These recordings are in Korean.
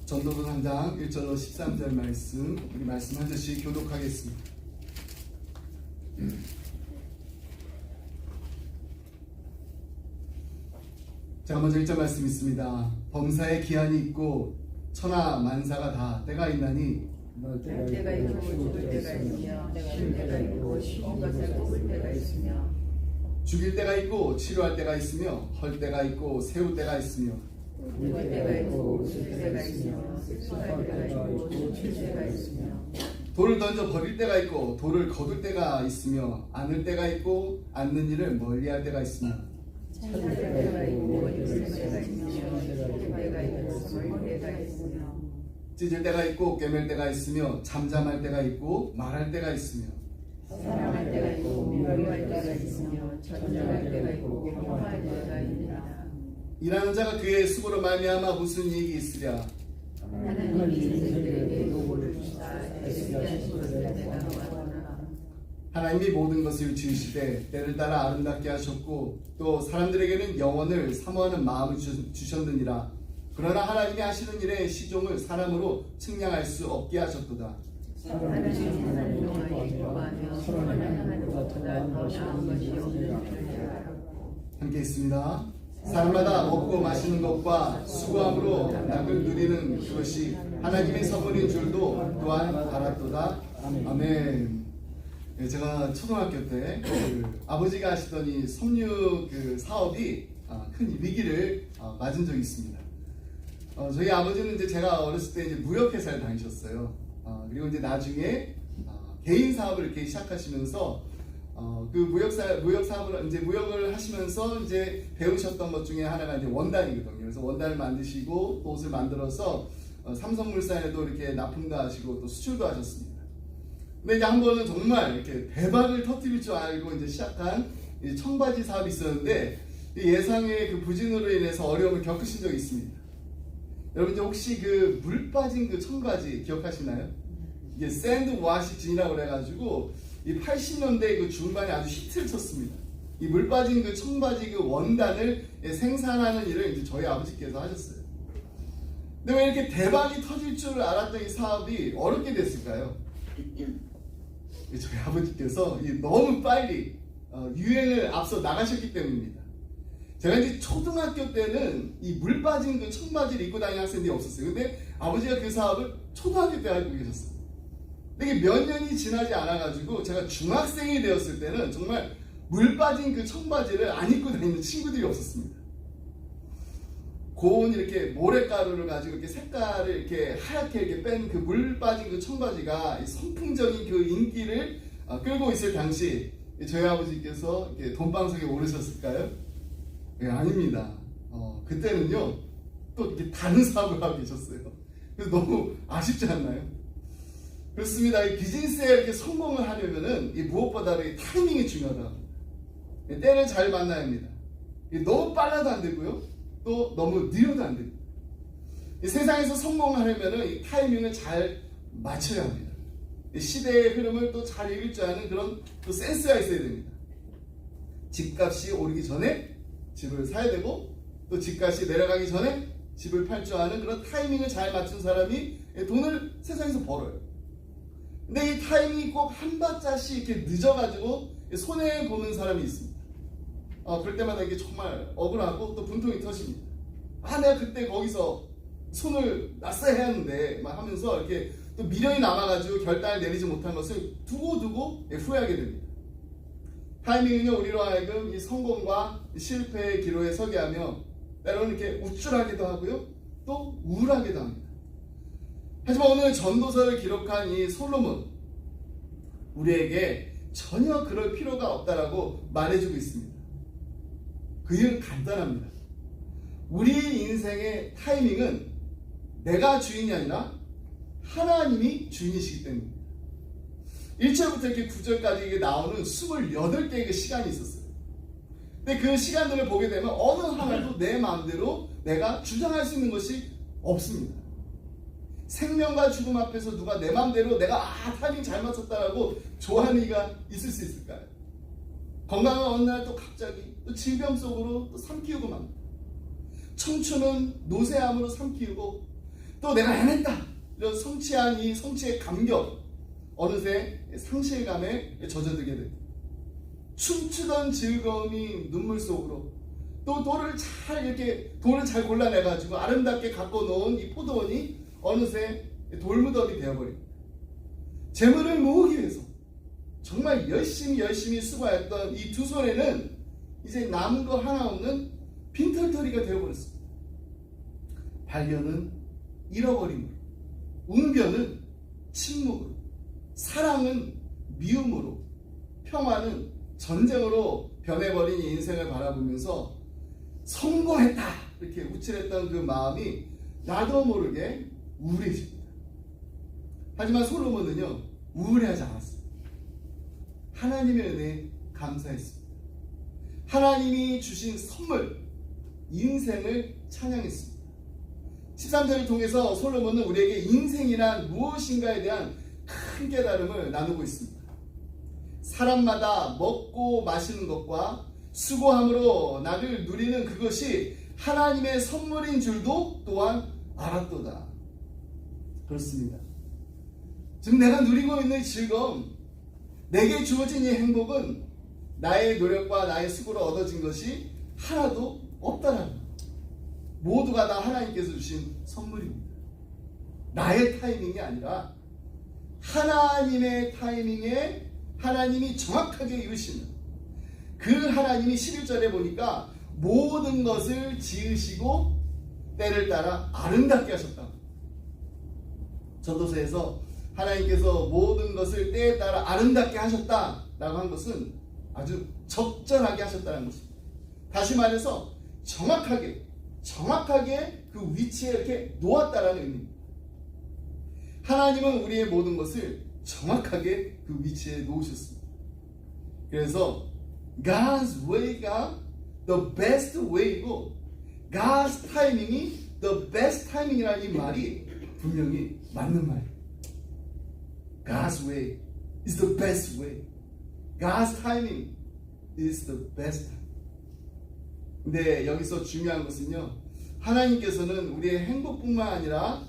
전도서 3장 1절로 13절 말씀, 우리 말씀 한 절씩 교독하겠습니다. 자, 먼저 1절 말씀 있습니다. 범사에 기한이 있고 천하 만사가 다 때가 있나니 때가 있고 죽을 때가 있으며 쉴 때가 있고 쉬는 것을 뽑을 때가 있으며 죽일 때가 있고 치료할 때가 있으며 헐 때가 있고 세울 때가 있으며 울 때가 있고 웃을 때가 있으며 슬퍼할 때가 있고 칠 때가 있으며 돌을 던져 버릴 때가 있고 돌을 거둘 때가 있으며 안을 때가 있고 안는 일을 멀리할 때가 있으며 찾을 때가 있고 있을 때가 있으며 쉴 때가 있고 숨을 때가 있으며 찢을 때가 있고 꿰맬 때가 있으며 잠잠할 때가 있고 말할 때가 있으며 사랑할 때가 있고 미워할 때가 있으며 전쟁할 때가 있고 평화할 때가 있느니라. 일하는 자가 그의 수고로 말미암아 무슨 이익이 있으랴. 하나님이 인생들에게 노고를 주사 애쓰게 하시는 때가 왔구나. 하나님이 모든 것을 지으시되 때를 따라 아름답게 하셨고 또 사람들에게는 영원을 사모하는 마음을 주셨느니라. 그러나 하나님이 하시는 일의 시종을 사람으로 측량할 수 없게 하셨도다. 하나님은 하나님 동안에 기뻐하며 서로를 향하는 것보다 더 나은 것이 없는 줄을 알았고. 함께 있습니다. 사람마다 먹고 마시는 것과 수고함으로 낙을 누리는 그것이 하나님의 선물인 줄도 또한 알았도다. 아멘. 제가 초등학교 때 아버지가 하시던 이 섬유 사업이 큰 위기를 맞은 적이 있습니다. 저희 아버지는 이제 제가 어렸을 때 이제 무역회사를 다니셨어요. 그리고 이제 나중에 개인 사업을 이렇게 시작하시면서 그 무역 사업을 이제 무역을 하시면서 이제 배우셨던 것 중에 하나가 이제 원단이거든요. 그래서 원단을 만드시고 또 옷을 만들어서 삼성물산에도 이렇게 납품도 또 수출도 하셨습니다. 근데 이제 한 번은 정말 이렇게 대박을 터뜨릴 줄 알고 이제 시작한 이 청바지 사업이 있었는데 예상의 그 부진으로 인해서 어려움을 겪으신 적이 있습니다. 여러분 이제 혹시 그 물 빠진 그 청바지 기억하시나요? 이게 샌드와시 진이라고 그래가지고 이 80년대 그 중반에 아주 히트를 쳤습니다. 이 물 빠진 그 청바지 그 원단을 생산하는 일을 이제 저희 아버지께서 하셨어요. 근데 왜 이렇게 대박이 터질 줄 알았던 이 사업이 어렵게 됐을까요? 저희 아버지께서 너무 빨리 유행을 앞서 나가셨기 때문입니다. 제가 이제 초등학교 때는 이 물 빠진 그 청바지를 입고 다니는 학생들이 없었어요. 근데 아버지가 그 사업을 초등학교 때 하고 계셨어요. 근데 이게 몇 년이 지나지 않아가지고 제가 중학생이 되었을 때는 정말 물 빠진 그 청바지를 안 입고 다니는 친구들이 없었습니다. 고운 이렇게 모래가루를 가지고 이렇게 색깔을 이렇게 하얗게 이렇게 뺀 그 물 빠진 그 청바지가 이 선풍적인 그 인기를 끌고 있을 당시 저희 아버지께서 이렇게 돈방석에 오르셨을까요? 네, 아닙니다. 그때는요 또 이렇게 다른 사업을 하고 계셨어요. 그래서 너무 아쉽지 않나요? 그렇습니다. 이 비즈니스에 이렇게 성공을 하려면은 이 무엇보다 이 타이밍이 중요하다. 때를 잘 만나야 합니다. 너무 빨라도 안 되고요. 또 너무 느려도 안 됩니다. 이 세상에서 성공하려면은 이 타이밍을 잘 맞춰야 합니다. 이 시대의 흐름을 또 잘 읽을 줄 아는 그런 또 센스가 있어야 됩니다. 집값이 오르기 전에 집을 사야 되고 또 집값이 내려가기 전에 집을 팔 줄 아는 그런 타이밍을 잘 맞춘 사람이 돈을 세상에서 벌어요. 근데 이 타이밍이 꼭 한 발짝씩 이렇게 늦어가지고 손해보는 사람이 있습니다. 그럴 때마다 이게 정말 억울하고 또 분통이 터집니다. 내가 그때 거기서 손을 놨어야 했는데 막 하면서 이렇게 또 미련이 남아가지고 결단을 내리지 못한 것을 두고두고 후회하게 됩니다. 타이밍은요, 우리로 하여금 이 성공과 실패의 기로에 서게 하며 때로는 이렇게 우쭐하기도 하고요, 또 우울하기도 합니다. 하지만 오늘 전도서를 기록한 이 솔로몬, 우리에게 전혀 그럴 필요가 없다라고 말해주고 있습니다. 그 이유는 간단합니다. 우리 인생의 타이밍은 내가 주인이 아니라 하나님이 주인이시기 때문입니다. 1절부터 이렇게 9절까지 이게 나오는 28개의 그 시간이 있었어요. 근데 그 시간들을 보게 되면 어느 하나도 내 마음대로 내가 주장할 수 있는 것이 없습니다. 생명과 죽음 앞에서 누가 내 마음대로 내가 타이밍 잘 맞췄다라고 좋아하는 이가 있을 수 있을까요? 건강한 어느 날 또 갑자기 또 질병 속으로 또 삼키우고 맙니다. 청춘은 노쇠함으로 삼키우고 또 내가 해냈다 이런 성취한 이 성취의 감격 어느새 상실감에 젖어들게 됩니다. 춤추던 즐거움이 눈물 속으로 또 돌을 잘 골라내가지고 아름답게 갖고 놓은 이 포도원이 어느새 돌무덤이 되어버립니다. 재물을 모으기 위해서 정말 열심히 수고했던 이 두 손에는 이제 남은 거 하나 없는 빈털터리가 되어버렸습니다. 발견은 잃어버림으로, 웅변은 침묵으로, 사랑은 미움으로, 평화는 전쟁으로 변해버린 이 인생을 바라보면서 성공했다 이렇게 우쭐했던 그 마음이 나도 모르게 우울해집니다. 하지만 솔로몬은요 우울해하지 않았습니다. 하나님의 은혜에 감사했습니다. 하나님이 주신 선물 인생을 찬양했습니다. 13절을 통해서 솔로몬은 우리에게 인생이란 무엇인가에 대한 큰 깨달음을 나누고 있습니다. 사람마다 먹고 마시는 것과 수고함으로 나를 누리는 그것이 하나님의 선물인 줄도 또한 알았도다. 그렇습니다. 지금 내가 누리고 있는 즐거움, 내게 주어진 이 행복은 나의 노력과 나의 수고로 얻어진 것이 하나도 없다라는 것. 모두가 다 하나님께서 주신 선물입니다. 나의 타이밍이 아니라 하나님의 타이밍에 하나님이 정확하게 이루시는 그 하나님이 11절에 보니까 모든 것을 지으시고 때를 따라 아름답게 하셨다. 전도서에서 하나님께서 모든 것을 때에 따라 아름답게 하셨다라고 한 것은 아주 적절하게 하셨다는 것입니다. 다시 말해서 정확하게 그 위치에 이렇게 놓았다라는 의미입니다. 하나님은 우리의 모든 것을 정확하게 그 위치에 놓으셨습니다. 그래서 God's way가 the best way이고 God's timing이 the best timing이라는 이 말이 분명히 맞는 말이에요. God's way is the best way. God's timing is the best time. 근데 여기서 중요한 것은요, 하나님께서는 우리의 행복뿐만 아니라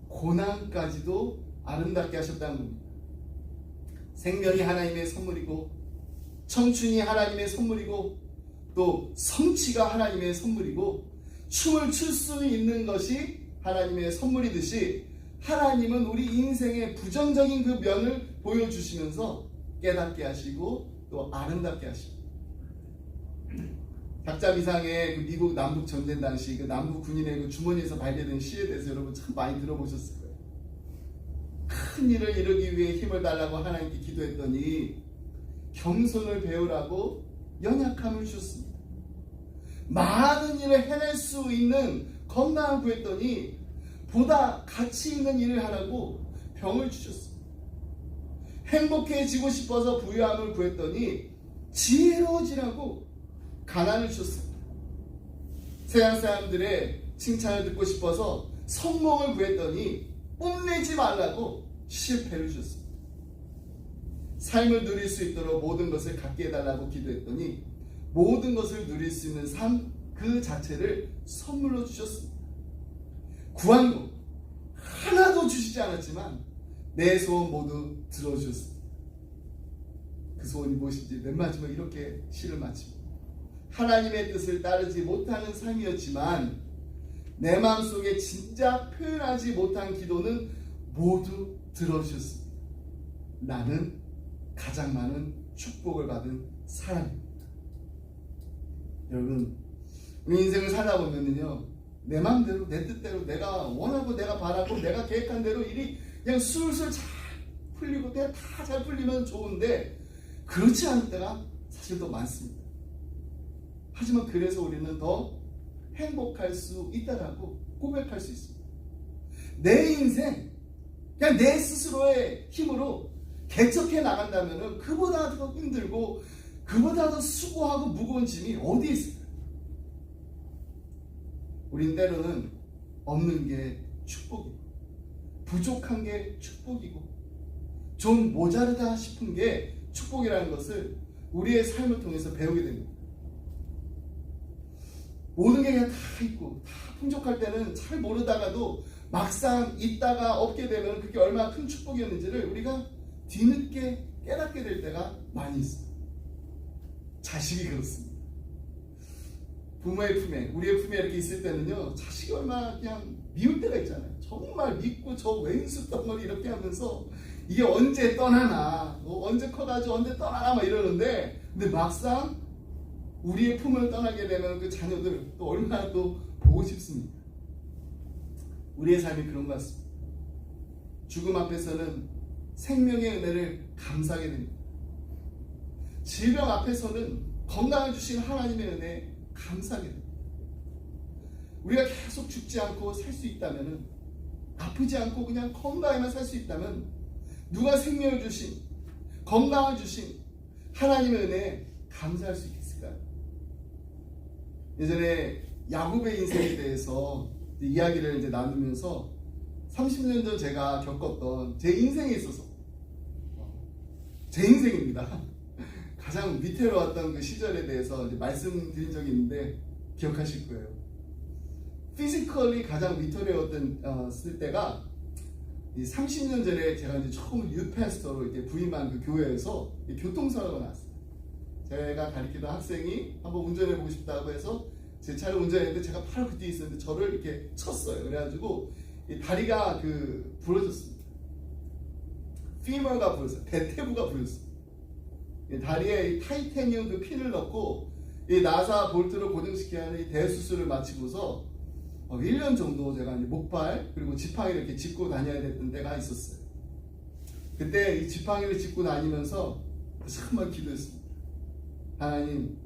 고난까지도 아름답게 하셨다는 겁니다. 생명이 하나님의 선물이고 청춘이 하나님의 선물이고 또 성취가 하나님의 선물이고 춤을 출 수 있는 것이 하나님의 선물이듯이 하나님은 우리 인생의 부정적인 그 면을 보여주시면서 깨닫게 하시고 또 아름답게 하시고, 닭자미상의 그 미국 남북 전쟁 당시 그 남북 군인의 그 주머니에서 발견된 시에 대해서 여러분 참 많이 들어보셨을 거예요. 큰 일을 이루기 위해 힘을 달라고 하나님께 기도했더니 겸손을 배우라고 연약함을 주셨습니다. 많은 일을 해낼 수 있는 건강을 구했더니 보다 가치 있는 일을 하라고 병을 주셨습니다. 행복해지고 싶어서 부유함을 구했더니 지혜로워지라고 가난을 주셨습니다. 세상 사람들의 칭찬을 듣고 싶어서 성공을 구했더니 뽐내지 말라고 실패를 주셨습니다. 삶을 누릴 수 있도록 모든 것을 갖게 해달라고 기도했더니 모든 것을 누릴 수 있는 삶 그 자체를 선물로 주셨습니다. 구한 것 하나도 주시지 않았지만 내 소원 모두 들어주셨습니다. 그 소원이 무엇인지 맨 마지막에 이렇게 시를 마칩니다. 하나님의 뜻을 따르지 못하는 삶이었지만 내 마음속에 진짜 표현하지 못한 기도는 모두 들어주셨습니다. 나는 가장 많은 축복을 받은 사람입니다. 여러분, 우리 인생을 살다 보면요, 내 마음대로 내 뜻대로 내가 원하고 내가 바라고 내가 계획한 대로 일이 그냥 술술 잘 풀리고 그냥 다 잘 풀리면 좋은데 그렇지 않을 때가 사실 더 많습니다. 하지만 그래서 우리는 더 행복할 수 있다라고 고백할 수 있습니다. 내 인생 그냥 내 스스로의 힘으로 개척해 나간다면 그보다 더 힘들고 그보다 더 수고하고 무거운 짐이 어디에 있을까요? 우린 때로는 없는 게 축복이고 부족한 게 축복이고 좀 모자르다 싶은 게 축복이라는 것을 우리의 삶을 통해서 배우게 됩니다. 모든 게 그냥 다 있고 다 풍족할 때는 잘 모르다가도 막상 있다가 없게 되면 그게 얼마나 큰 축복이었는지를 우리가 뒤늦게 깨닫게 될 때가 많이 있어요. 자식이 그렇습니다. 부모의 품에, 우리의 품에 이렇게 있을 때는요, 자식이 얼마나 그냥 미울 때가 있잖아요. 정말 믿고 저 왼수 덩어리 이렇게 하면서 이게 언제 떠나나, 언제 커가지고 언제 떠나나 막 이러는데, 근데 막상 우리의 품을 떠나게 되면 그 자녀들 또 얼마나 또 보고 싶습니까? 우리의 삶이 그런 것 같습니다. 죽음 앞에서는 생명의 은혜를 감사하게 됩니다. 질병 앞에서는 건강을 주신 하나님의 은혜에 감사하게 됩니다. 우리가 계속 죽지 않고 살 수 있다면, 아프지 않고 그냥 건강에만 살 수 있다면, 누가 생명을 주신, 건강을 주신 하나님의 은혜에 감사할 수 있겠을까요? 예전에 야곱의 인생에 대해서 이야기를 이제 나누면서 30년 전 제가 겪었던 제 인생에 있어서, 제 인생입니다. 가장 위태로웠던 그 시절에 대해서 이제 말씀드린 적이 있는데 기억하실 거예요. 피지컬리 가장 위태로웠던 쓸 때가 이 30년 전에 제가 이제 처음 유패스터로 이렇게 부임한 그 교회에서 교통사고가 났어요. 제가 가르치던 학생이 한번 운전해보고 싶다고 해서 제 차를 운전했는데 제가 바로 그 뒤에 있었는데 저를 이렇게 쳤어요. 그래가지고 이 다리가 그 부러졌습니다. 피머가 부러졌어요. 대퇴부가 부러졌어요. 다리에 이 타이타늄 그 핀을 넣고 이 나사 볼트로 고정시켜야 하는 이 대수술을 마치고서 1년 정도 제가 이제 목발 그리고 지팡이를 이렇게 짚고 다녀야 됐던 때가 있었어요. 그때 이 지팡이를 짚고 다니면서 정말 기도했습니다. 하나님,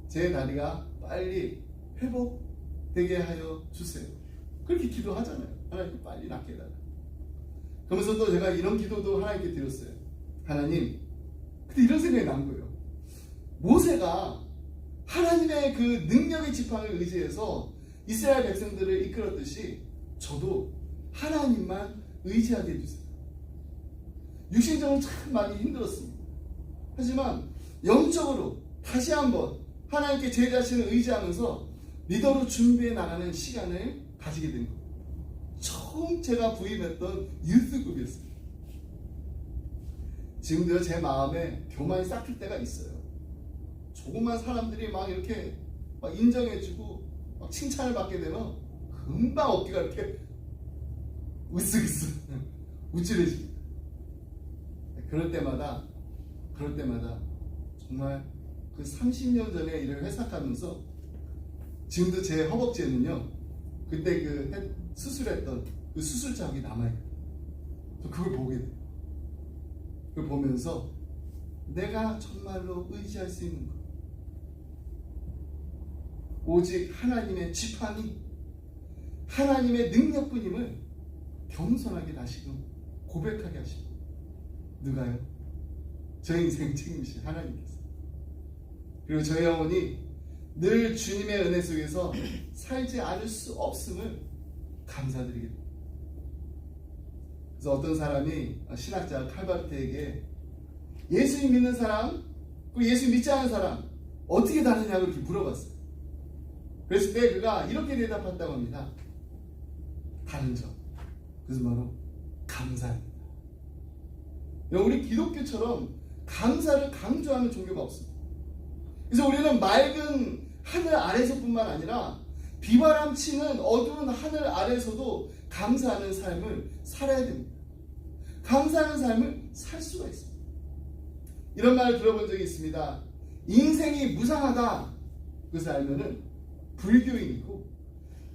제 다리가 빨리 회복되게 하여 주세요. 그렇게 기도하잖아요. 하나님 빨리 낫게 해달라. 그러면서 또 제가 이런 기도도 하나님께 드렸어요. 하나님, 근데 이런 생각이 난 거예요. 모세가 하나님의 그 능력의 지팡이를 의지해서 이스라엘 백성들을 이끌었듯이 저도 하나님만 의지하게 해주세요. 육신적으로 참 많이 힘들었습니다. 하지만 영적으로 다시 한번 하나님께 제 자신을 의지하면서 리더로 준비해 나가는 시간을 가지게 된 거예요. 처음 제가 부임했던 유스급이었습니다. 지금도 제 마음에 교만이 싹틀 때가 있어요. 조그만 사람들이 막 이렇게 막 인정해주고 막 칭찬을 받게 되면 금방 어깨가 이렇게 으쓱으쓱 우쭐해집니다. 그럴 때마다 정말 그 30년 전에 일을 회삭하면서 지금도 제 허벅지에는요, 그때 그 수술했던 그 수술 자국이 남아요. 그걸 보게 돼요. 그걸 보면서 내가 정말로 의지할 수 있는 것, 오직 하나님의 지팡이, 하나님의 능력뿐임을 겸손하게 다시금 고백하게 하십니다. 누가요? 저 인생 책임이신 하나님께서. 그리고 저의 영혼이 늘 주님의 은혜 속에서 살지 않을 수 없음을 감사드리게 됩니다. 그래서 어떤 사람이 신학자 칼바르트에게 예수님 믿는 사람, 그리고 예수 믿지 않는 사람 어떻게 다르냐고 이렇게 물어봤어요. 그랬을 때 그가 이렇게 대답했다고 합니다. 다른 점, 그것은 바로 감사입니다. 우리 기독교처럼 감사를 강조하는 종교가 없습니다. 그래서 우리는 맑은 하늘 아래서뿐만 아니라 비바람 치는 어두운 하늘 아래서도 감사하는 삶을 살아야 됩니다. 감사하는 삶을 살 수가 있습니다. 이런 말을 들어본 적이 있습니다. 인생이 무상하다, 그것을 알면은 불교인이고,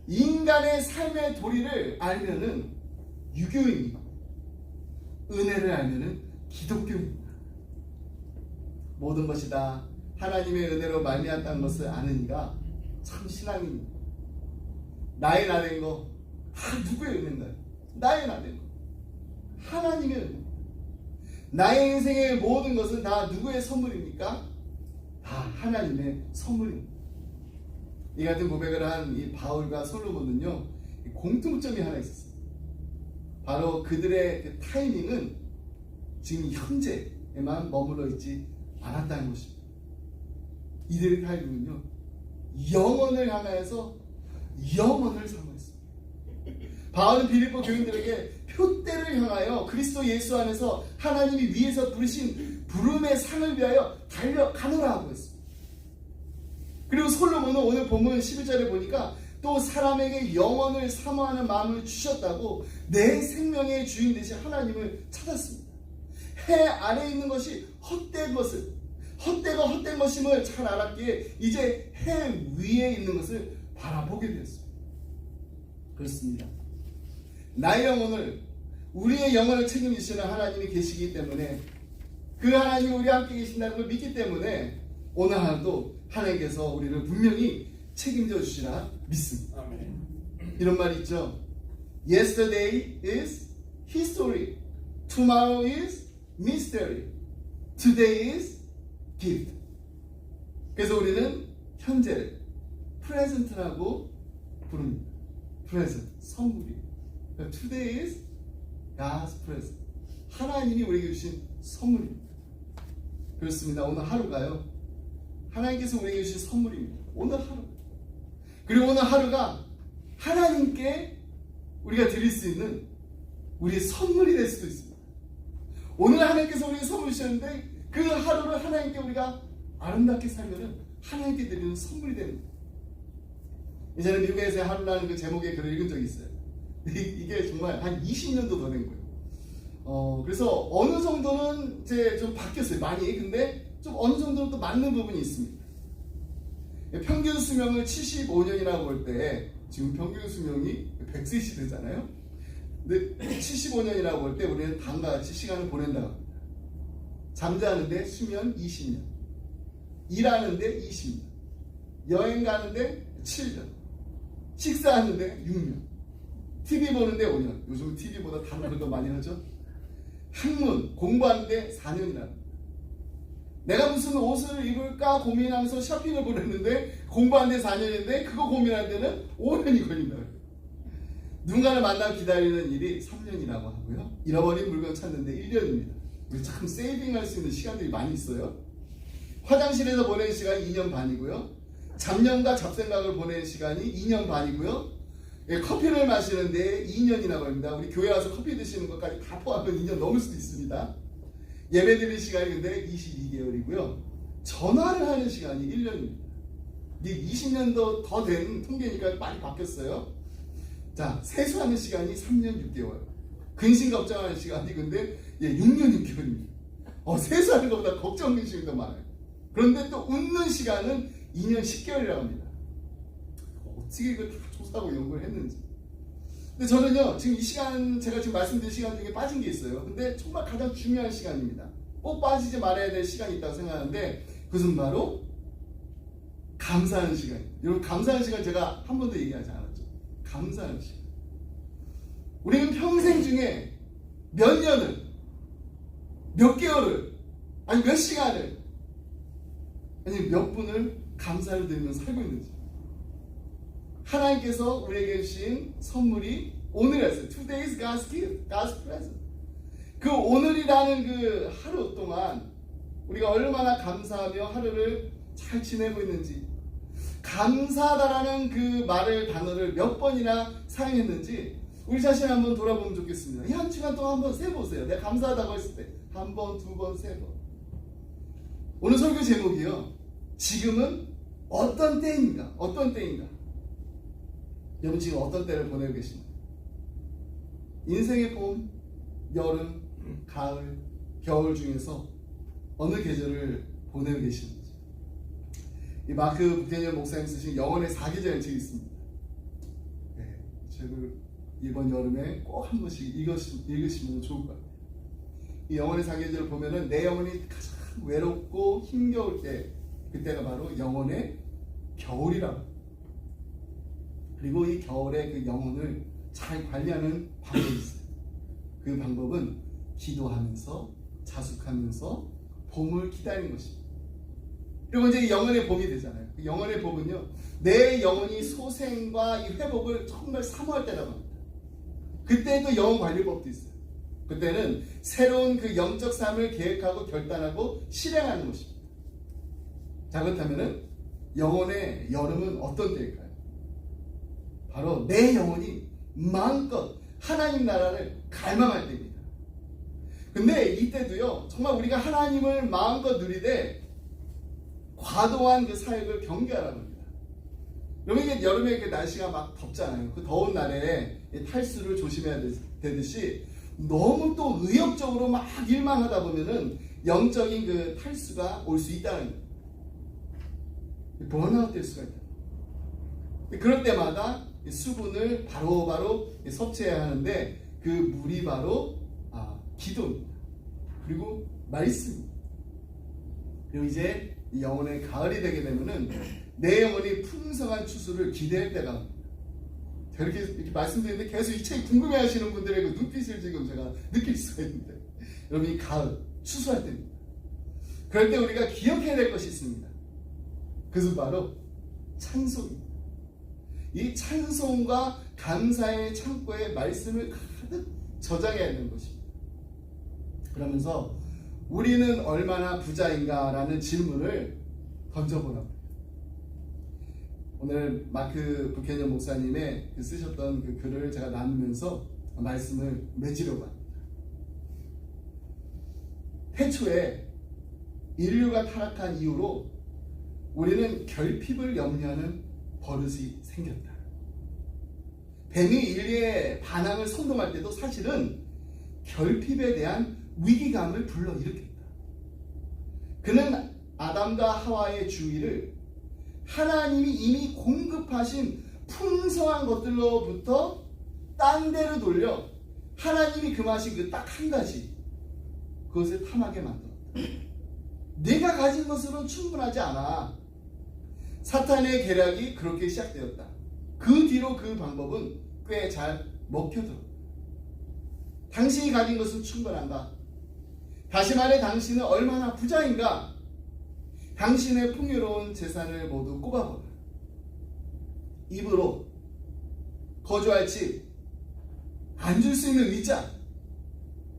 인간의 삶의 도리를 알면은 유교인이고, 은혜를 알면은 기독교인입니다. 모든 것이 다 하나님의 은혜로 말미암았다는 것을 아는 이가 참 신앙입니다. 나의 나된 거 누구의 은혜인가요? 나의 나된 거 하나님의 은혜. 나의 인생의 모든 것은 다 누구의 선물입니까? 다 하나님의 선물입니다. 이 같은 고백을 한 이 바울과 솔로몬은요, 공통점이 하나 있었어요. 바로 그들의 그 타이밍은 지금 현재에만 머물러 있지 않았다는 것입니다. 이들의 타이밍은요, 영혼을 향하여서 영혼을 사모했습니다. 바울은 빌립보 교인들에게 표대를 향하여 그리스도 예수 안에서 하나님이 위에서 부르신 부름의 상을 위하여 달려가노라 하고 있습니다. 그리고 솔로몬은 오늘 본문 11절에 보니까 또 사람에게 영혼을 사모하는 마음을 주셨다고 내 생명의 주인 되신 하나님을 찾았습니다. 해 아래에 있는 것이 헛된 것을, 헛되고 헛된 것임을 잘 알았기에 이제 해 위에 있는 것을 바라보게 되었습니다. 그렇습니다. 나의 영혼을, 우리의 영혼을 책임지시는 하나님이 계시기 때문에, 그 하나님이 우리와 함께 계신다는 걸 믿기 때문에 오늘 하루도 하나님께서 우리를 분명히 책임져 주시라 믿습니다. 아멘. 이런 말이 있죠. Yesterday is history, tomorrow is mystery, today is gift. 그래서 우리는 현재를 present라고 부릅니다. present, 선물이. Today is God's present. 하나님이 우리에게 주신 선물입니다. 그렇습니다. 오늘 하루가요, 하나님께서 우리에게 주신 선물입니다. 오늘 하루. 그리고 오늘 하루가 하나님께 우리가 드릴 수 있는 우리의 선물이 될 수도 있습니다. 오늘 하나님께서 우리에게 선물 주셨는데 그 하루를 하나님께 우리가 아름답게 살면은 하나님께 드리는 선물이 됩니다. 예전에 미국에서의 하루라는 그 제목의 글을 읽은 적이 있어요. 이게 정말 한 20년도 더 된 거예요. 그래서 어느 정도는 이제 좀 바뀌었어요. 많이. 근데 좀 어느 정도는 또 맞는 부분이 있습니다. 평균 수명을 75년이라고 볼 때, 지금 평균 수명이 100세 시대잖아요. 근데 75년이라고 볼 때 우리는 다음과 같이 시간을 보낸다고 합니다. 잠자는데 수면 20년, 일하는데 20년, 여행 가는데 7년, 식사하는데 6년, TV 보는데 5년. 요즘 TV보다 다른 걸 더 많이 하죠. 학문, 공부하는데 4년이라. 내가 무슨 옷을 입을까 고민하면서 쇼핑을 보냈는데 공부하는데 4년인데 그거 고민하는 데는 5년이 걸린다. 누군가를 만나 기다리는 일이 3년이라고 하고요. 잃어버린 물건 찾는데 1년입니다. 우리 참 세이빙할 수 있는 시간들이 많이 있어요. 화장실에서 보내는 시간이 2년 반이고요. 잡념과 잡생각을 보내는 시간이 2년 반이고요. 커피를 마시는데 2년이나 걸립니다. 우리 교회 와서 커피 드시는 것까지 다 포함하면 2년 넘을 수도 있습니다. 예배 드릴 시간이 근데 22개월이고요. 전화를 하는 시간이 1년입니다. 이게 20년도 더 된 통계니까 많이 바뀌었어요. 자, 세수하는 시간이 3년 6개월. 근심 걱정하는 시간이 근데 6년 6개월입니다. 세수하는 것보다 걱정 근심이 더 많아요. 그런데 또 웃는 시간은 2년 10개월이라고 합니다. 어떻게 이걸 다 조사하고 연구를 했는지. 근데 저는요, 지금 이 시간, 제가 지금 말씀드린 시간 중에 빠진 게 있어요. 근데 정말 가장 중요한 시간입니다. 꼭 빠지지 말아야 될 시간이 있다고 생각하는데, 그것은 바로 감사하는 시간입니다. 여러분, 감사하는 시간 제가 한 번도 얘기하지 않았죠. 감사하는 시간. 우리는 평생 중에 몇 년을, 몇 개월을, 아니 몇 시간을, 아니 몇 분을 감사를 드리면서 살고 있는지. 하나님께서 우리에게 주신 선물이 오늘이었어요. Today is God's gift, God's present. 그 오늘이라는 그 하루 동안 우리가 얼마나 감사하며 하루를 잘 지내고 있는지, 감사하다라는 그 단어를 몇 번이나 사용했는지 우리 자신 한번 돌아보면 좋겠습니다. 이 한 시간 동안 한번 세보세요. 내가 감사하다고 했을 때 한 번, 두 번, 세 번. 오늘 설교 제목이요, 지금은 어떤 때인가? 어떤 때인가? 여러분 지금 어떤 때를 보내고 계십니까? 인생의 봄, 여름, 가을, 겨울 중에서 어느 계절을 보내고 계시는지. 이 마크 북태년 목사님 쓰신 영혼의 4계절 책이 있습니다. 네, 책을 이번 여름에 꼭 한 번씩 읽으시면 좋을 것 같아요. 이 영혼의 4계절을 보면은 내 영혼이 가장 외롭고 힘겨울 때, 그때가 바로 영혼의 겨울이라고. 그리고 이 겨울에 그 영혼을 잘 관리하는 방법이 있어요. 그 방법은 기도하면서, 자숙하면서 봄을 기다리는 것입니다. 그리고 이제 영혼의 봄이 되잖아요. 그 영혼의 봄은요, 내 영혼이 소생과 이 회복을 정말 사모할 때라고 합니다. 그때도 영혼 관리법도 있어요. 그때는 새로운 그 영적 삶을 계획하고 결단하고 실행하는 것입니다. 자, 그렇다면은 영혼의 여름은 어떤 때일까요? 바로 내 영혼이 마음껏 하나님 나라를 갈망할 때입니다. 근데 이때도요, 정말 우리가 하나님을 마음껏 누리되 과도한 그 사역을 경계하라는 겁니다. 여러분, 여름에 그 날씨가 막 덥잖아요. 그 더운 날에 탈수를 조심해야 되듯이 너무 또 의욕적으로 막 일만 하다 보면은 영적인 그 탈수가 올 수 있다는 거예요. 번아웃 될 수가 있다. 그럴 때마다 수분을 바로바로 섭취해야 하는데 그 물이 바로 기도입니다. 그리고 말씀입니다. 그리고 이제 영혼의 가을이 되게 되면은 내 영혼이 풍성한 추수를 기대할 때가 옵니다. 이렇게 말씀드리는데 계속 이 책 궁금해하시는 분들의 그 눈빛을 지금 제가 느낄 수가 있는데, 여러분, 이 가을 추수할 때입니다. 그럴 때 우리가 기억해야 될 것이 있습니다. 그것은 바로 찬송입니다. 이 찬송과 감사의 창고에 말씀을 가득 저장해야 되는 것입니다. 그러면서 우리는 얼마나 부자인가라는 질문을 던져보라고. 오늘 마크 부캐년 목사님의 쓰셨던 그 글을 제가 나누면서 말씀을 맺으려고 합니다. 태초에 인류가 타락한 이후로 우리는 결핍을 염려하는 버릇이 생겼다. 뱀이 인류의 반항을 선동할 때도 사실은 결핍에 대한 위기감을 불러일으켰다. 그는 아담과 하와의 주의를 하나님이 이미 공급하신 풍성한 것들로부터 딴 데로 돌려 하나님이 금하신 그 딱 한 가지, 그것을 탐하게 만들었다. 내가 가진 것으로는 충분하지 않아. 사탄의 계략이 그렇게 시작되었다. 그 뒤로 그 방법은 꽤 잘 먹혀들었다. 당신이 가진 것은 충분한가? 다시 말해, 당신은 얼마나 부자인가? 당신의 풍요로운 재산을 모두 꼽아보라. 입으로 거주할 집, 앉을 수 있는 의자,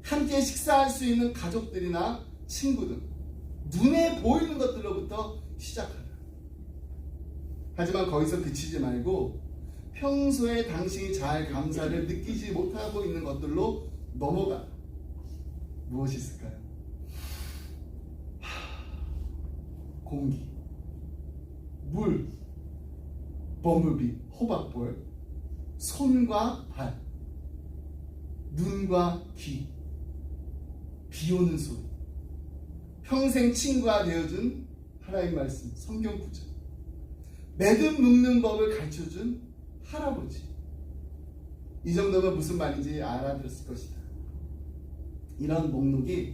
함께 식사할 수 있는 가족들이나 친구 등 눈에 보이는 것들로부터 시작하라. 하지만 거기서 그치지 말고 평소에 당신이 잘 감사를 느끼지 못하고 있는 것들로 넘어가라. 무엇이 있을까요? 공기, 물, 버물비, 호박벌, 손과 발, 눈과 귀, 비 오는 소리, 평생 친구가 되어준 하나님 말씀, 성경 구절, 매듭 묶는 법을 가르쳐준 할아버지. 이 정도면 무슨 말인지 알아들었을 것이다. 이런 목록이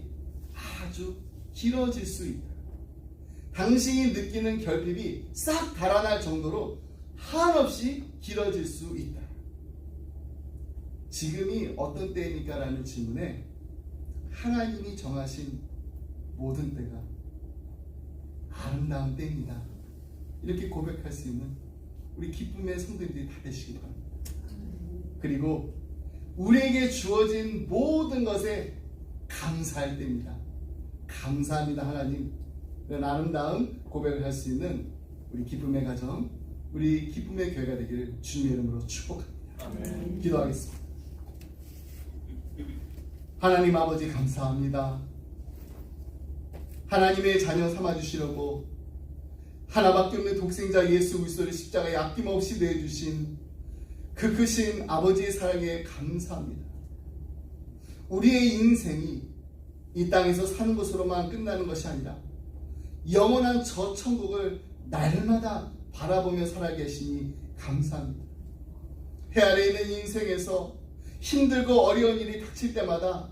아주 길어질 수 있다. 당신이 느끼는 결핍이 싹 달아날 정도로 한없이 길어질 수 있다. 지금이 어떤 때입니까? 라는 질문에 하나님이 정하신 모든 때가 아름다운 때입니다. 이렇게 고백할 수 있는 우리 기쁨의 성도들이 다 되시기 바랍니다. 그리고 우리에게 주어진 모든 것에 감사할 때입니다. 감사합니다, 하나님. 이런 아름다운 고백을 할 수 있는 우리 기쁨의 가정, 우리 기쁨의 교회가 되기를 주님의 이름으로 축복합니다. 아멘. 기도하겠습니다. 하나님 아버지, 감사합니다. 하나님의 자녀 삼아주시려고 하나밖에 없는 독생자 예수 그리스도를 십자가에 아낌없이 내주신 그 크신 아버지의 사랑에 감사합니다. 우리의 인생이 이 땅에서 사는 것으로만 끝나는 것이 아니라 영원한 저 천국을 날마다 바라보며 살아계시니 감사합니다. 해 아래 있는 인생에서 힘들고 어려운 일이 닥칠 때마다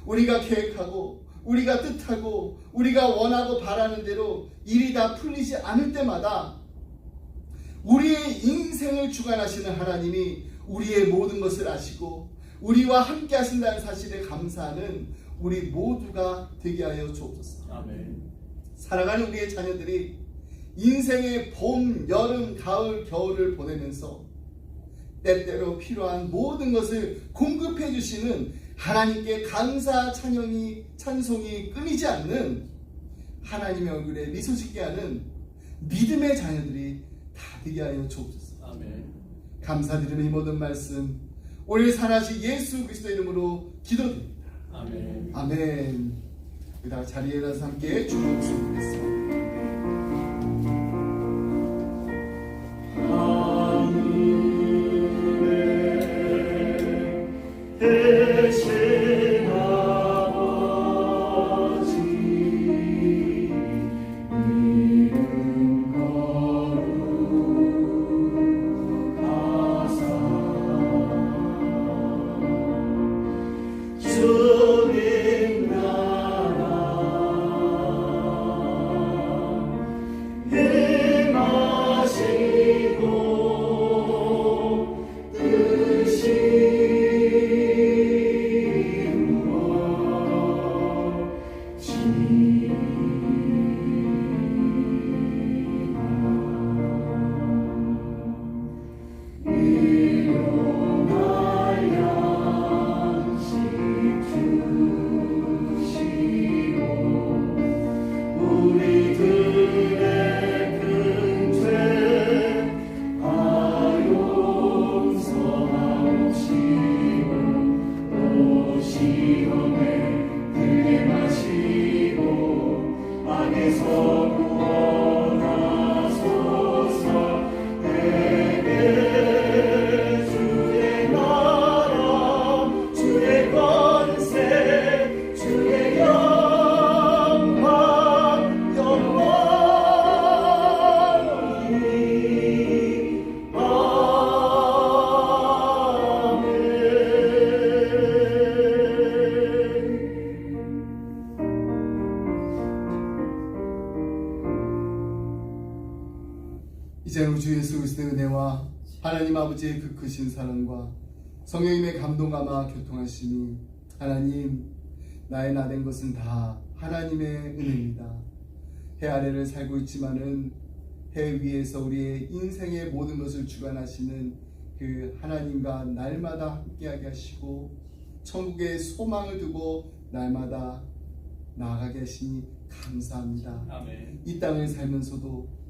우리가 계획하고 우리가 뜻하고 우리가 원하고 바라는 대로 일이 다 풀리지 않을 때마다 우리의 인생을 주관하시는 하나님이 우리의 모든 것을 아시고 우리와 함께 하신다는 사실에 감사하는 우리 모두가 되게 하여 주옵소서. 아멘. 사랑하는 우리의 자녀들이 인생의 봄, 여름, 가을, 겨울을 보내면서 때때로 필요한 모든 것을 공급해 주시는 하나님께 감사 찬송이 끊이지 않는 하나님의 얼굴에 미소 짓게 하는 믿음의 자녀들이 다 되게 하여 주옵소서. 아멘. 감사드리며 이 모든 말씀 오늘 살아신 예수 그리스도 이름으로 기도드립니다. 아멘. 아멘. 우리 자리에 일어나서 함께 주님 말씀 드리겠습니다. 대신 아버지 이름 거룩하사 주님 나라 행하시고 뜻이 이제는 주 예수 그리스도의 은혜와 하나님 아버지의 그 크신 사랑과 성령님의 감동감화 교통하시니 하나님 나의 나된 것은 다 하나님의 은혜입니다. 해 아래를 살고 있지만은 해 위에서 우리의 인생의 모든 것을 주관하시는 그 하나님과 날마다 함께하게 하시고 천국의 소망을 두고 날마다 나아가게 하시니 감사합니다. 아멘. 이 땅을 살면서도